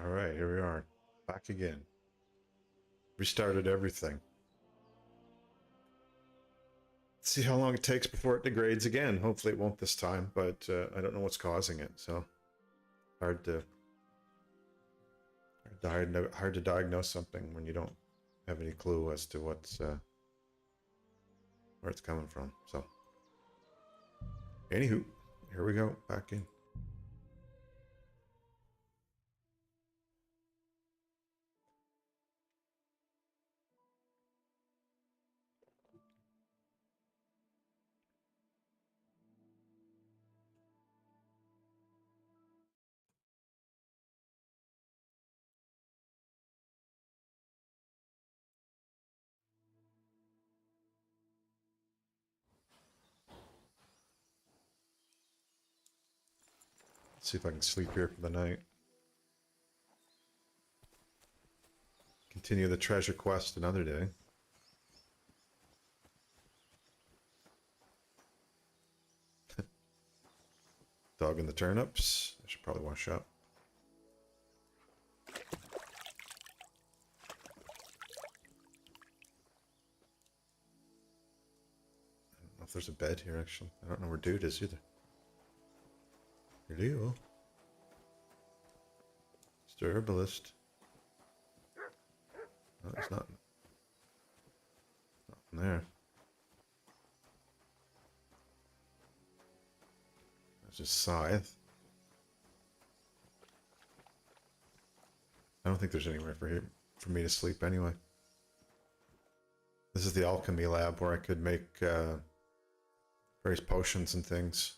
Alright, here we are. Back again. Restarted everything. Let's see how long it takes before it degrades again. Hopefully it won't this time, but I don't know what's causing it, so hard to diagnose something when you don't have any clue as to what's where it's coming from. So anywho, here we go, back in. Let's see if I can sleep here for the night. Continue the treasure quest another day. Dog in the turnips. I should probably wash up. I don't know if there's a bed here, actually. I don't know where Dude is either. Hello. It's the herbalist. No, it's not. Nothing there. There's a scythe. I don't think there's anywhere for me to sleep anyway. This is the alchemy lab where I could make various potions and things.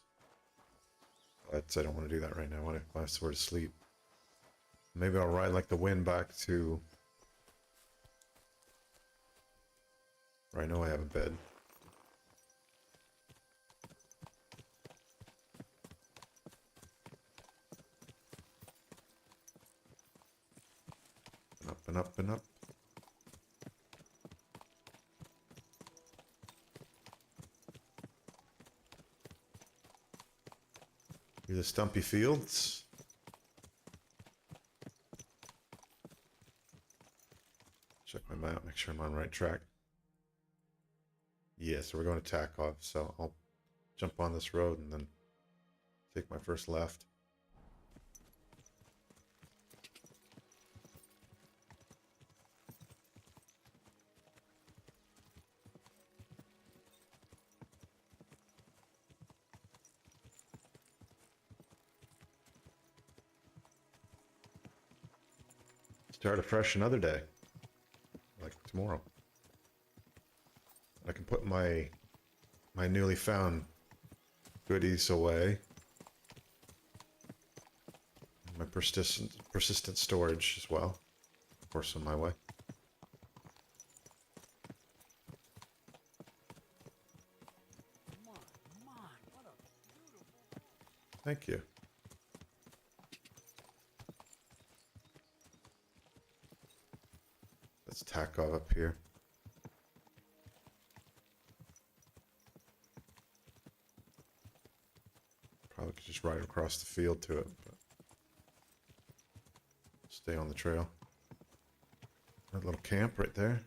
But I don't want to do that right now. I want to find somewhere to sleep. Maybe I'll ride like the wind back to where I know I have a bed. And up and up and up. Through the stumpy fields. Check my map, make sure I'm on the right track. Yeah, so we're going to Takov, so I'll jump on this road and then take my first left. Start afresh another day, like tomorrow. I can put my newly found goodies away. My persistent storage as well, of course, on my way. Thank you. Let's tack off up here. Probably could just ride across the field to it, but stay on the trail. That little camp right there.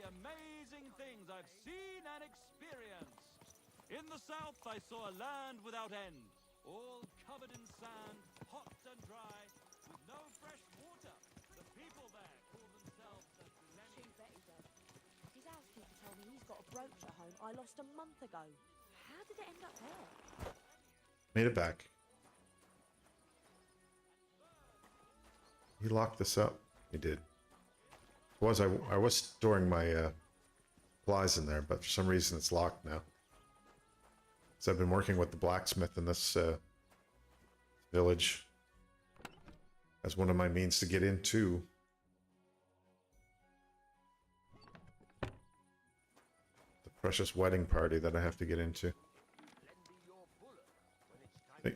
Amazing things I've seen and experienced. In the south, I saw a land without end, all covered in sand, hot and dry, with no fresh water. The people there call themselves the Glenny. Bet he does. His housekeeper told me he's got a brooch at home I lost a month ago. How did it end up there? Made it back. He locked this up. He did. I was storing my supplies in there, but for some reason it's locked now. So I've been working with the blacksmith in this village as one of my means to get into the precious wedding party that I have to get into. Hey,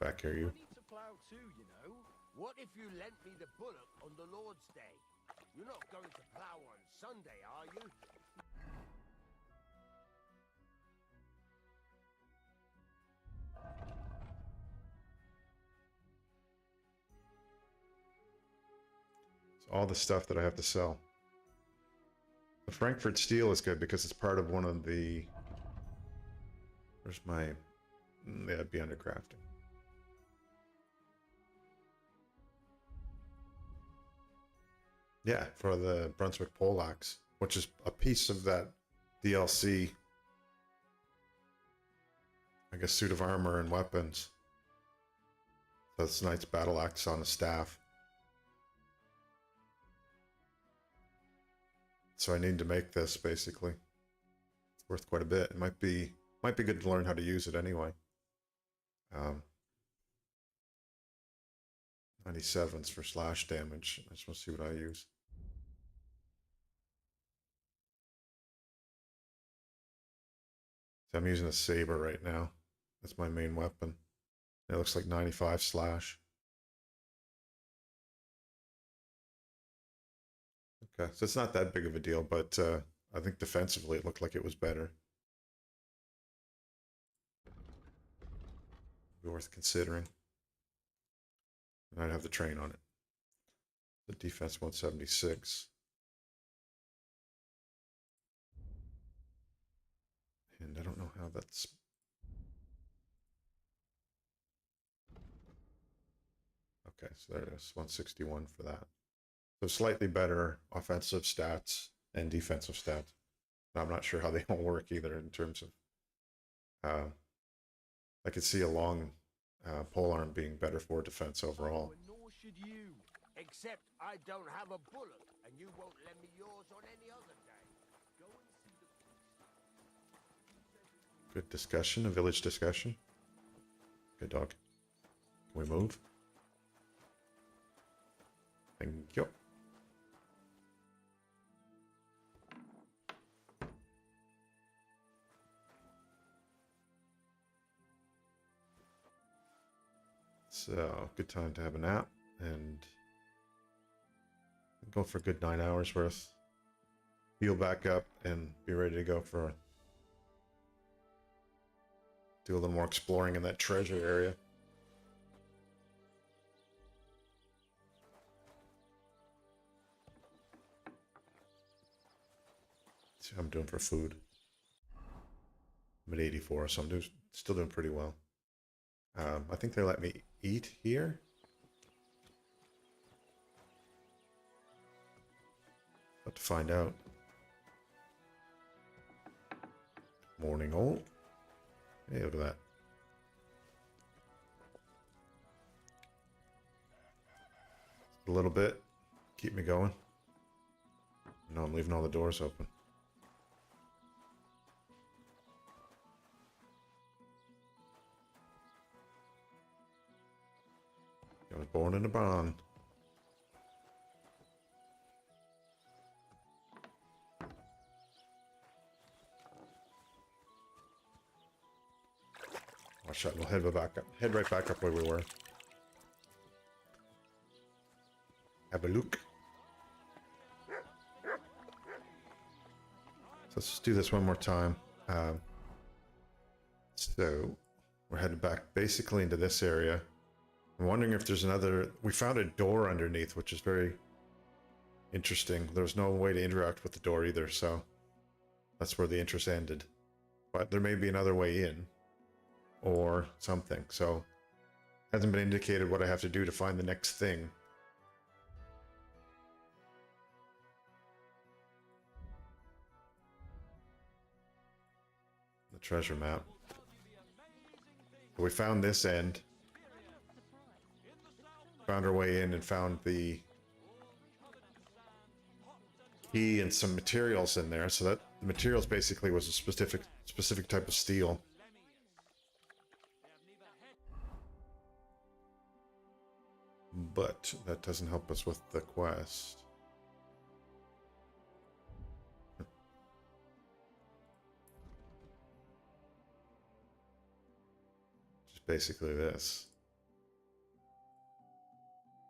back here, you. I need to plough too, you know. What if you lent me the bullock on the Lord's Day? You're not going to plough on Sunday, are you? It's all the stuff that I have to sell. The Frankfurt steel is good because it's part of one of the... Where's my... Yeah, it'd be under crafting. Yeah, for the Brunswick poleaxe, which is a piece of that DLC. I guess suit of armor and weapons. That's knight's battle axe on a staff. So I need to make this basically. It's worth quite a bit. It might be good to learn how to use it anyway. 97s for slash damage. I just want to see what I use. So I'm using a saber right now. That's my main weapon. It looks like 95 slash. Okay, so it's not that big of a deal, but I think defensively it looked like it was better. Be worth considering. And I'd have the train on it. The defense 176. And I don't know how that's... Okay, so there it is, 161 for that. So slightly better offensive stats and defensive stats. I'm not sure how they all work either in terms of... I could see a long polearm being better for defense overall. Oh, nor should you. Except I don't have a bullock, and you won't lend me yours on any other day. Go and see the... Good discussion, a village discussion. Good dog. Can we move? Thank you. So, good time to have a nap and go for a good 9 hours worth. Heal back up and be ready to go for do a little more exploring in that treasure area. See how I'm doing for food. I'm at 84, so I'm still doing pretty well. I think they let me eat here. About to find out. Morning all. Hey, look at that. A little bit. Keep me going. No, I'm leaving all the doors open. I was born in a barn. Oh shit, we'll head right back up where we were. Have a look. So let's just do this one more time. So we're headed back basically into this area. I'm wondering if there's another... We found a door underneath, which is very interesting. There's no way to interact with the door either, so that's where the interest ended. But there may be another way in, or something. So hasn't been indicated what I have to do to find the next thing. The treasure map. We found this end. Found our way in and found the key and some materials in there. So that the materials basically was a specific type of steel. But that doesn't help us with the quest. Just basically this.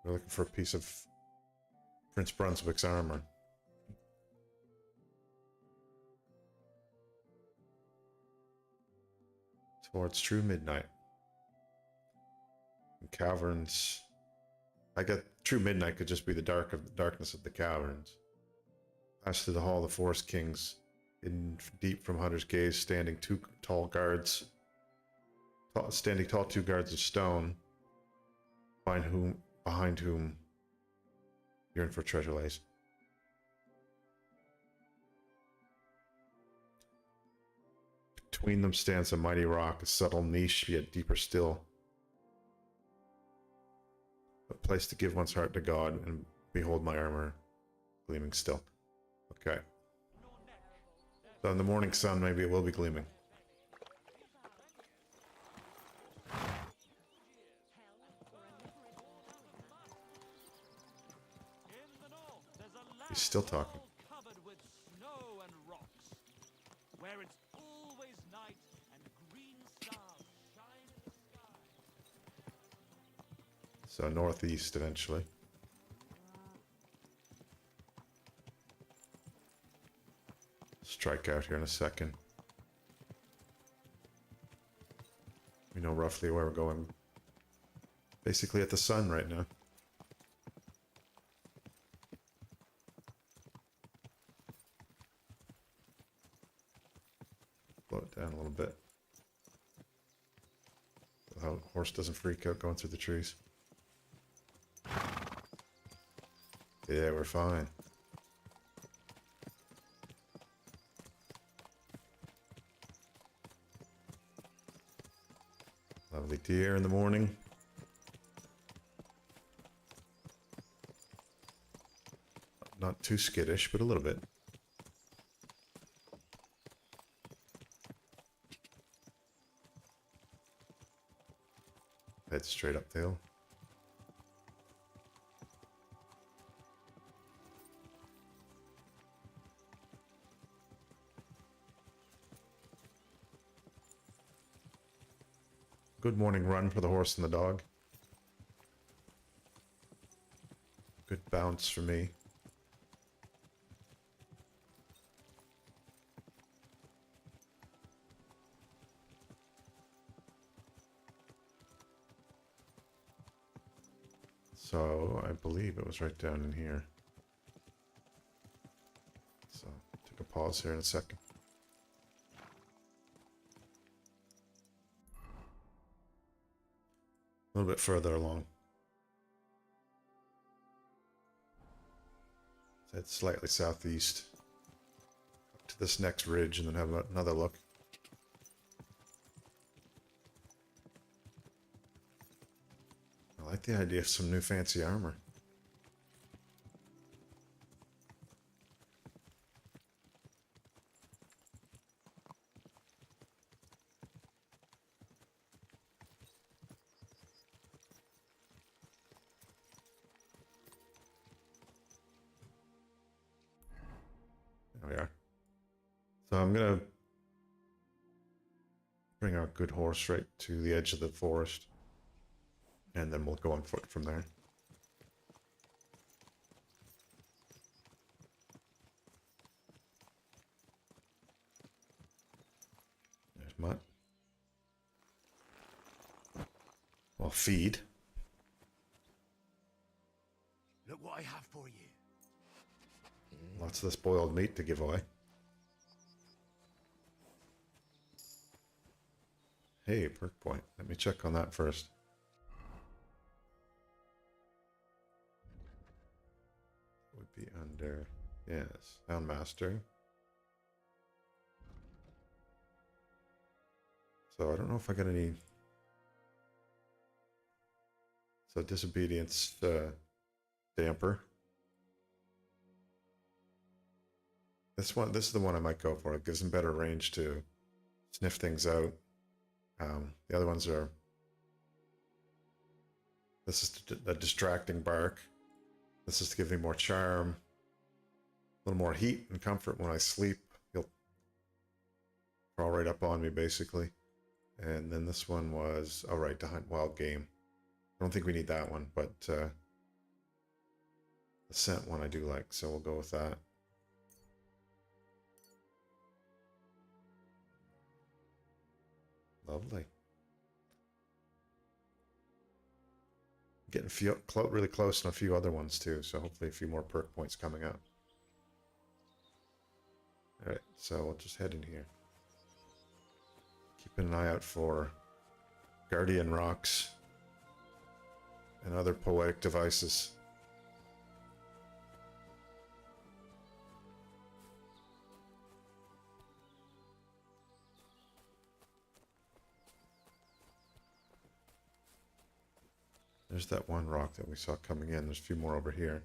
We're looking for a piece of Prince Brunswick's armor. Towards true midnight. And caverns. I get true midnight could just be the darkness of the caverns. Pass through the hall of the Forest Kings, in deep from hunter's gaze, standing two guards of stone, behind whom yearn for treasure lays. Between them stands a mighty rock, a subtle niche yet deeper still. A place to give one's heart to God, and behold my armor gleaming still. Okay. So in the morning sun, maybe it will be gleaming. He's still talking. Covered with snow and rocks, where it's always night and green stars shine in the sky. So northeast eventually. Strike out here in a second. We know roughly where we're going. Basically at the sun right now. Slow it down a little bit. So the horse doesn't freak out going through the trees. Yeah, we're fine. Lovely deer in the morning. Not too skittish, but a little bit. Head straight up the hill. Good morning run for the horse and the dog. Good bounce for me. So I believe it was right down in here. So take a pause here in a second. A little bit further along. Head slightly southeast up to this next ridge and then have another look. I like the idea of some new fancy armor. There we are. So I'm gonna bring our good horse right to the edge of the forest. And then we'll go on foot from there. There's Mutt. Well, feed. Look what I have for you. Lots of this boiled meat to give away. Hey, perk point. Let me check on that first. Would be under, yes, Sound Master. So I don't know if I got any. So disobedience damper. This is the one I might go for. It gives them better range to sniff things out. The other ones are... This is a distracting bark. This is to give me more charm. A little more heat and comfort when I sleep. He'll crawl right up on me, basically. And then this one was... Oh, right, to hunt wild game. I don't think we need that one, but the scent one I do like, so we'll go with that. Lovely. Getting really close on a few other ones too, so hopefully a few more perk points coming up. Alright, so we'll just head in here. Keeping an eye out for guardian rocks and other poetic devices. There's that one rock that we saw coming in. There's a few more over here.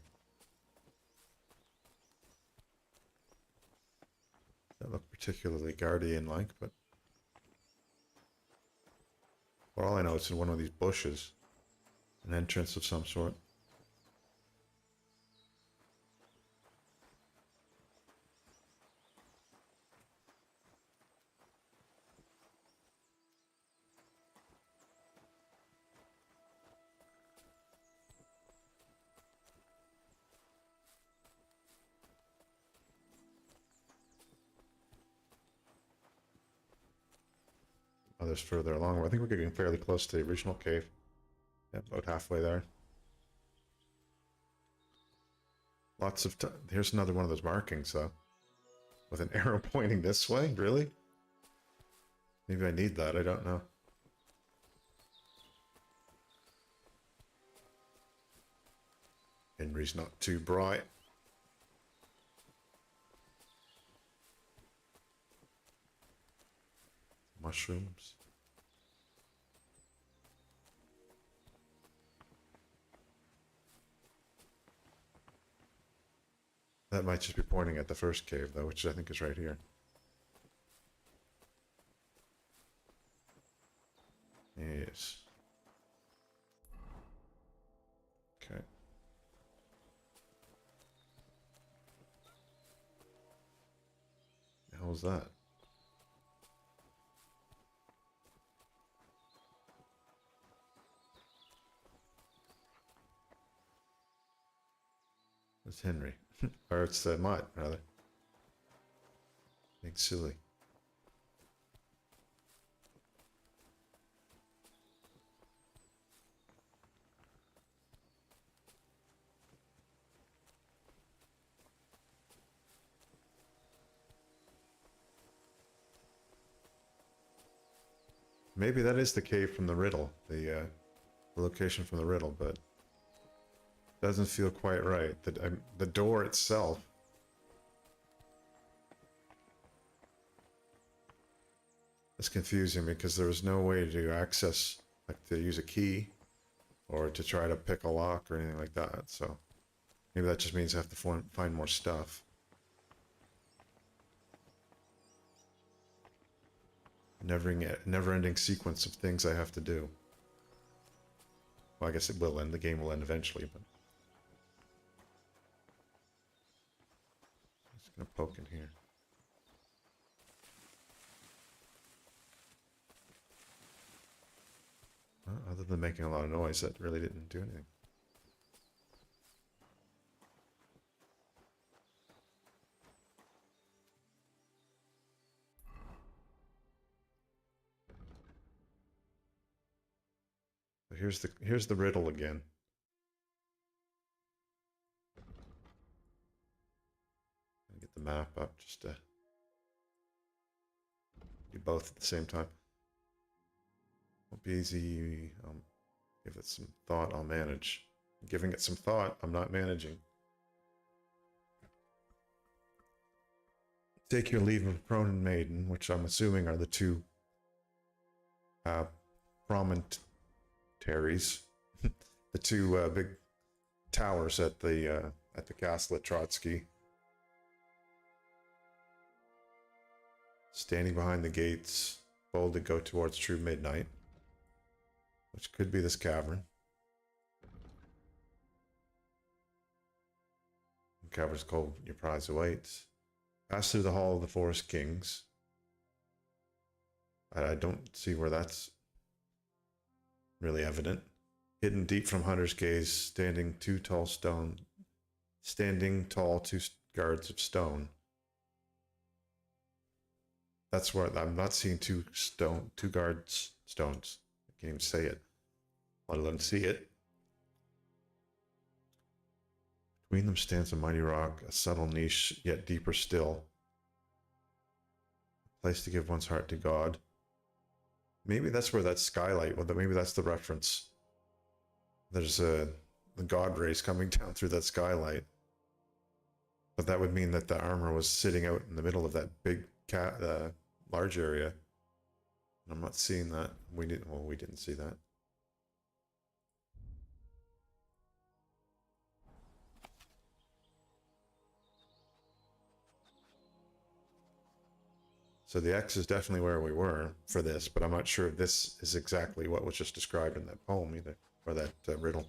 That look particularly guardian-like, but for all I know, it's in one of these bushes. An entrance of some sort. Others further along. I think we're getting fairly close to the original cave. Yeah, about halfway there. Lots of time. Here's another one of those markings, though. With an arrow pointing this way? Really? Maybe I need that. I don't know. Henry's not too bright. Mushrooms. That might just be pointing at the first cave, though, which I think is right here. Yes. Okay. The hell was that? It's Henry. Or it's Mutt, rather. Being silly. Maybe that is the cave from the riddle, the location from the riddle, but doesn't feel quite right. The door itself is confusing me because there was no way to access, like to use a key or to try to pick a lock or anything like that. So maybe that just means I have to find more stuff. Never-ending sequence of things I have to do. Well, I guess it will end. The game will end eventually, but I'm just gonna poke in here. Well, other than making a lot of noise, that really didn't do anything. Here's the riddle again. I'll get the map up just to do both at the same time. Won't be easy. Give it some thought. I'll manage. Giving it some thought. I'm not managing. Take your leave of crone and maiden, which I'm assuming are the two promontories, the two big towers at the castle at Trotsky. Standing behind the gates, bold to go towards true midnight, which could be this cavern. The cavern's cold, your prize awaits. Pass through the hall of the forest kings. I don't see where that's really evident. Hidden deep from hunter's gaze, standing tall, two guards of stone. That's where I'm not seeing two guards stones. I can't even say it, let alone see it. Between them stands a mighty rock, a subtle niche, yet deeper still. A place to give one's heart to God. Maybe that's where that skylight, well, maybe that's the reference. There's the God rays coming down through that skylight. But that would mean that the armor was sitting out in the middle of that big large area. I'm not seeing that. We didn't see that. So the X is definitely where we were for this, but I'm not sure if this is exactly what was just described in that poem either, or that riddle.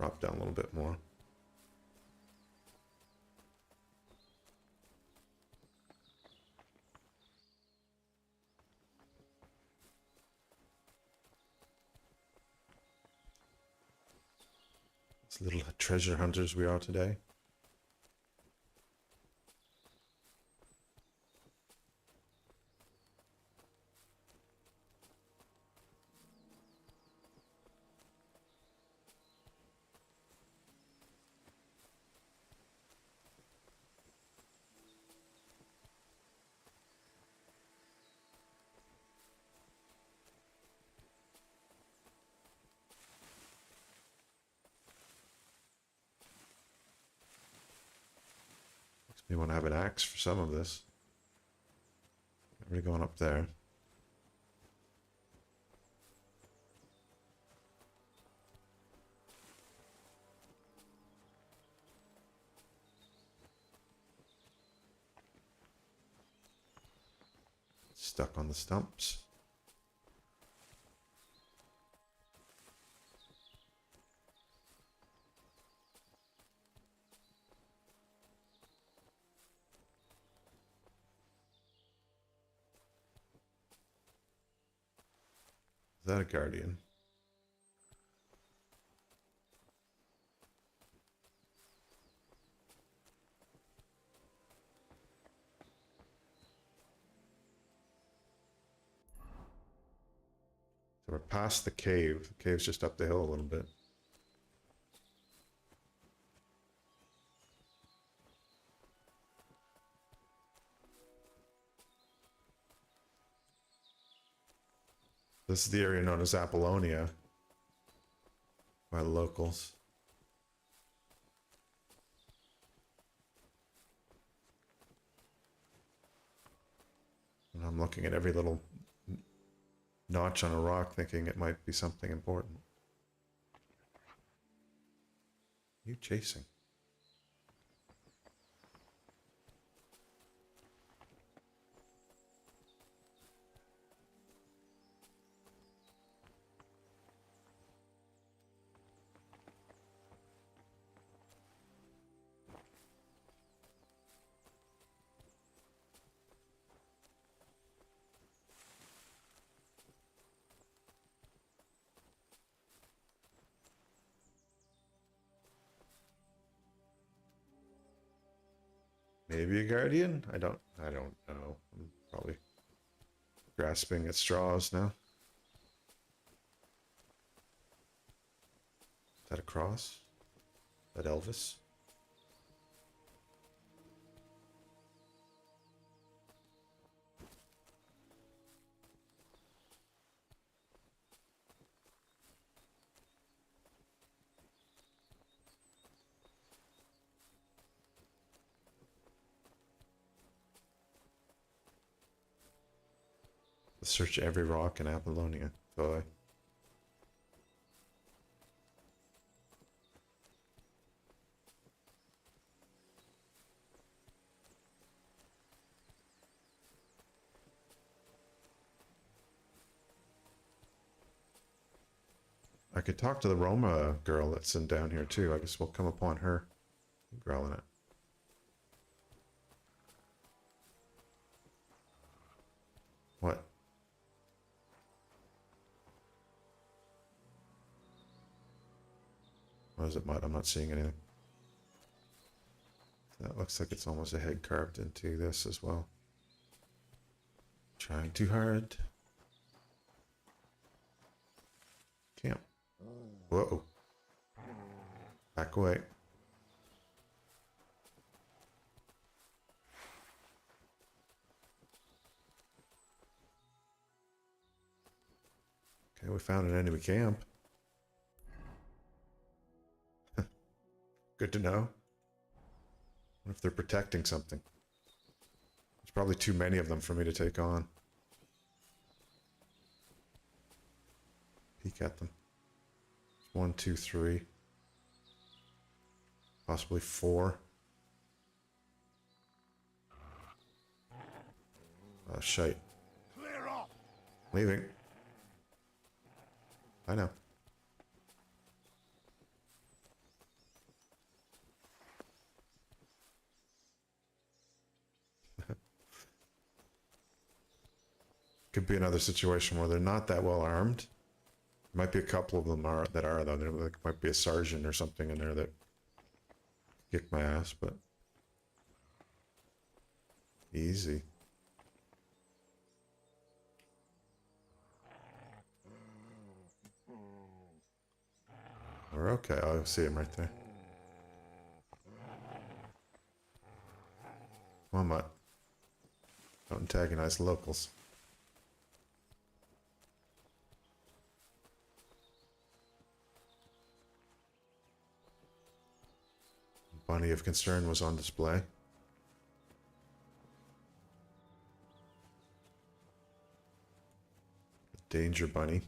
Drop down a little bit more. As little treasure hunters we are today. You want to have an axe for some of this. Already going up there. Stuck on the stumps. Is that a guardian? So we're past the cave. The cave's just up the hill a little bit. This is the area known as Apollonia by the locals. And I'm looking at every little notch on a rock thinking it might be something important. You chasing? Maybe a guardian? I don't know. I'm probably grasping at straws now. Is that a cross? Is that Elvis? Search every rock in Apollonia. So I could talk to the Roma girl that's in down here too. I guess we'll come upon her growling it. What? What is it, mud? I'm not seeing anything. That looks like it's almost a head carved into this as well. Trying too hard. Camp. Whoa. Back away. Okay, we found an enemy camp. Good to know. What if they're protecting something? There's probably too many of them for me to take on. Peek at them. 1, 2, 3. Possibly 4. Oh, shite. Clear off! Leaving. I know. Could be another situation where they're not that well armed. Might be a couple of them that are though. There might be a sergeant or something in there that kicked my ass, but easy. We're okay. I see him right there. Come on, Mutt. Don't antagonize locals. Bunny of Concern was on display. Danger Bunny.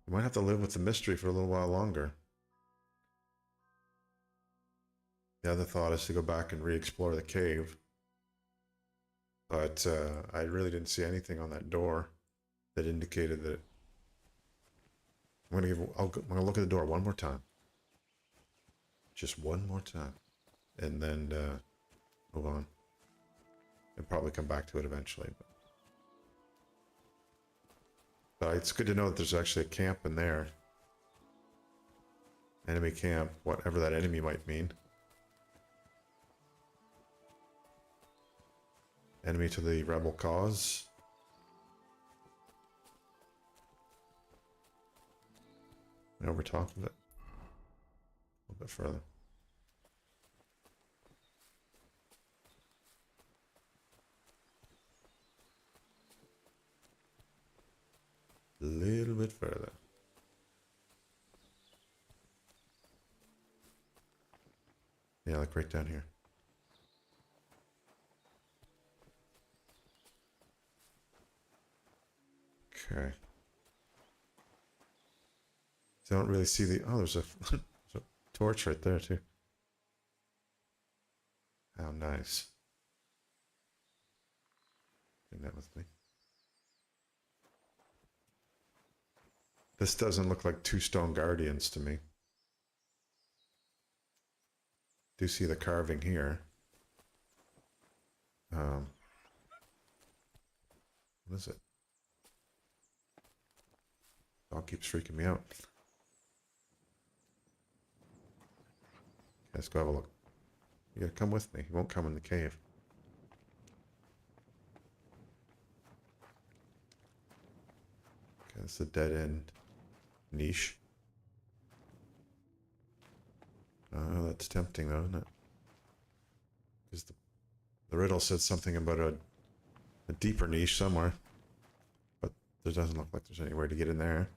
We might have to live with the mystery for a little while longer. The other thought is to go back and re-explore the cave. But I really didn't see anything on that door that indicated that. I'm gonna look at the door one more time. Just one more time. And then move on. I'll probably come back to it eventually. But it's good to know that there's actually a camp in there. Enemy camp, whatever that enemy might mean. Enemy to the rebel cause. And over top of it. A little bit further. A little bit further. Yeah, like right down here. Okay. So I don't really see the... Oh, there's a, there's a torch right there, too. How nice. Bring that with me. This doesn't look like 2 stone guardians to me. Do see the carving here. What is it? Dog keeps freaking me out. Let's go have a look. You gotta come with me. He won't come in the cave. Okay, it's a dead end niche. Oh, that's tempting though, isn't it? Because the riddle said something about a deeper niche somewhere. But there doesn't look like there's anywhere to get in there.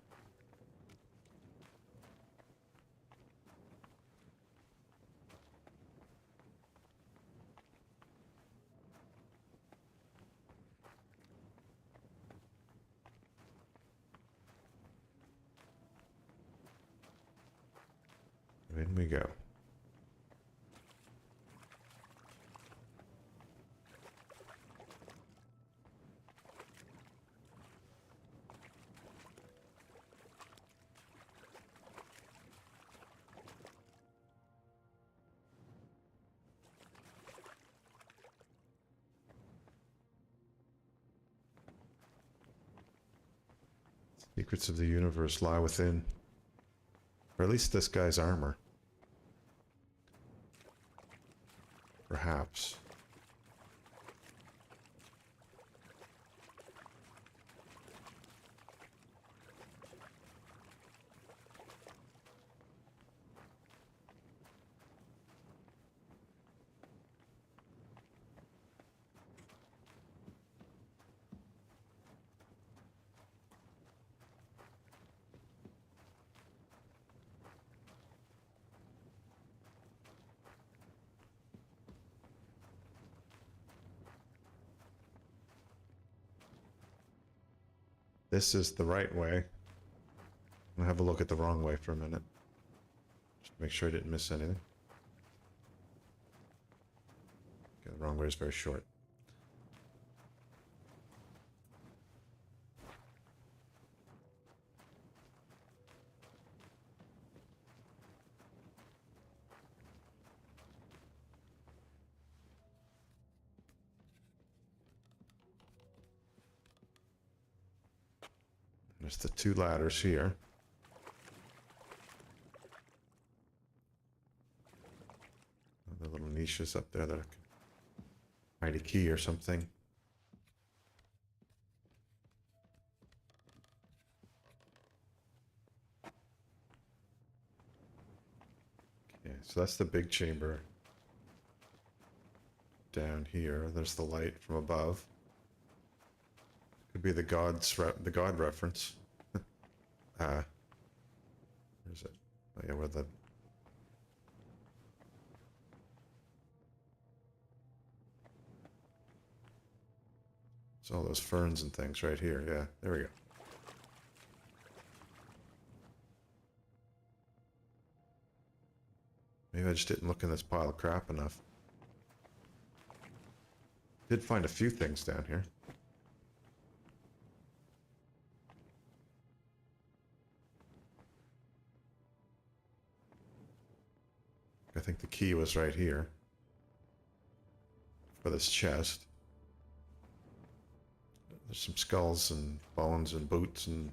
In we go. Secrets of the universe lie within. Or at least this guy's armor. Perhaps. This is the right way. I'm gonna have a look at the wrong way for a minute. Just to make sure I didn't miss anything. Okay, the wrong way is very short. There's the two ladders here. The little niches up there that I can hide a key or something. Okay, so that's the big chamber. Down here, there's the light from above. Could be the god reference. Where is it? Oh yeah, where the it's all those ferns and things right here. Yeah, there we go. Maybe I just didn't look in this pile of crap enough. Did find a few things down here. I think the key was right here for this chest. There's some skulls and bones and boots and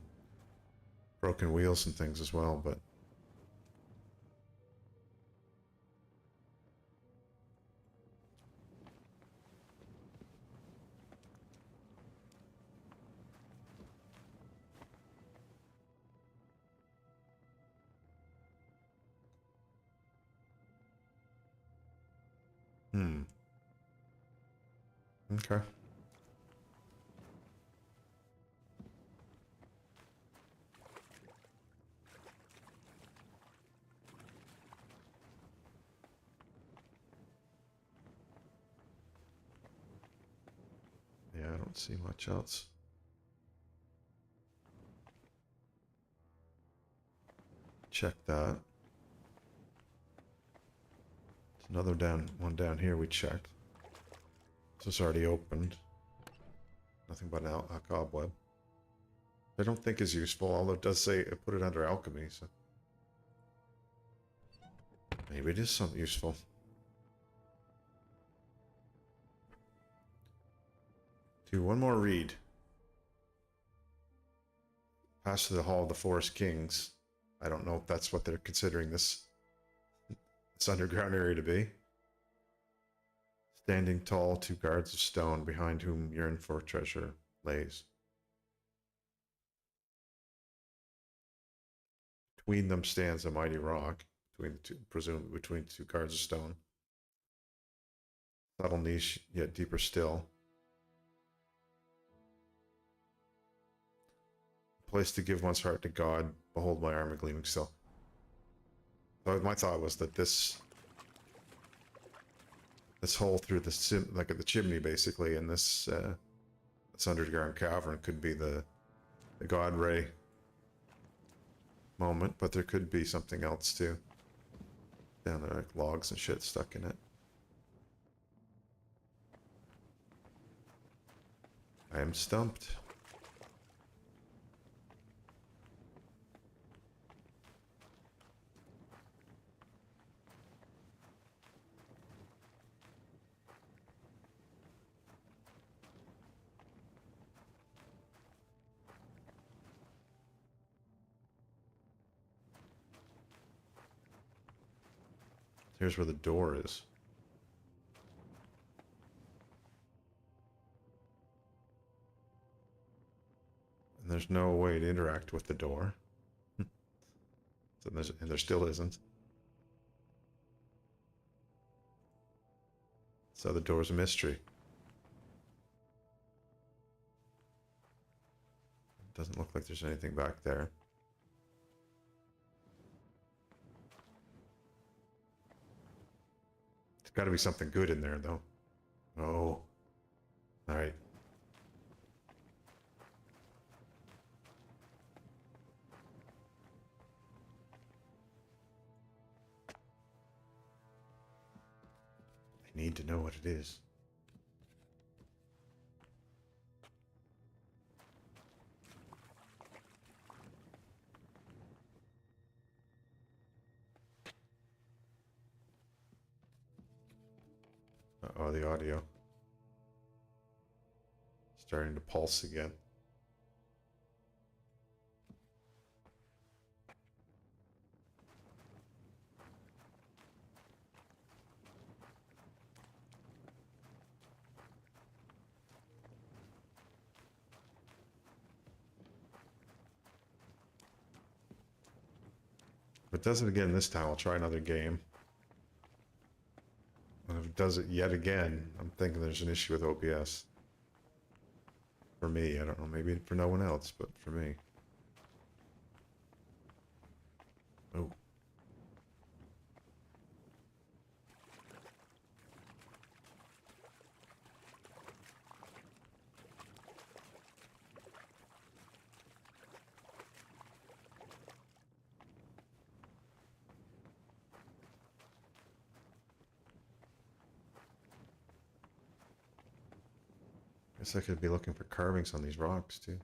broken wheels and things as well, but okay. Yeah, I don't see much else. Check that. There's another one down here we checked. This is already opened. Nothing but a cobweb. I don't think is useful, although it does say put it under alchemy, so maybe it is something useful. Do one more read. Pass to the Hall of the Forest Kings. I don't know if that's what they're considering this underground area to be. Standing tall, two guards of stone, behind whom yearn for treasure lays. Between them stands a mighty rock, presumably between two guards of stone. Subtle niche, yet deeper still. A place to give one's heart to God. Behold my armor gleaming still. So my thought was that this hole through the like at the chimney, basically, and this underground cavern could be the God Ray moment, but there could be something else too. Down there, like logs and shit stuck in it. I am stumped. Here's where the door is. And there's no way to interact with the door. So and there still isn't. So the door's a mystery. Doesn't look like there's anything back there. There's got to be something good in there, though. Oh. Alright. I need to know what it is. Uh-oh, the audio. Starting to pulse again. If it does it again this time, I'll try another game. And if it does it yet again, I'm thinking there's an issue with OBS. For me, I don't know, maybe for no one else, but for me. Oh. Guess I could be looking for carvings on these rocks, too.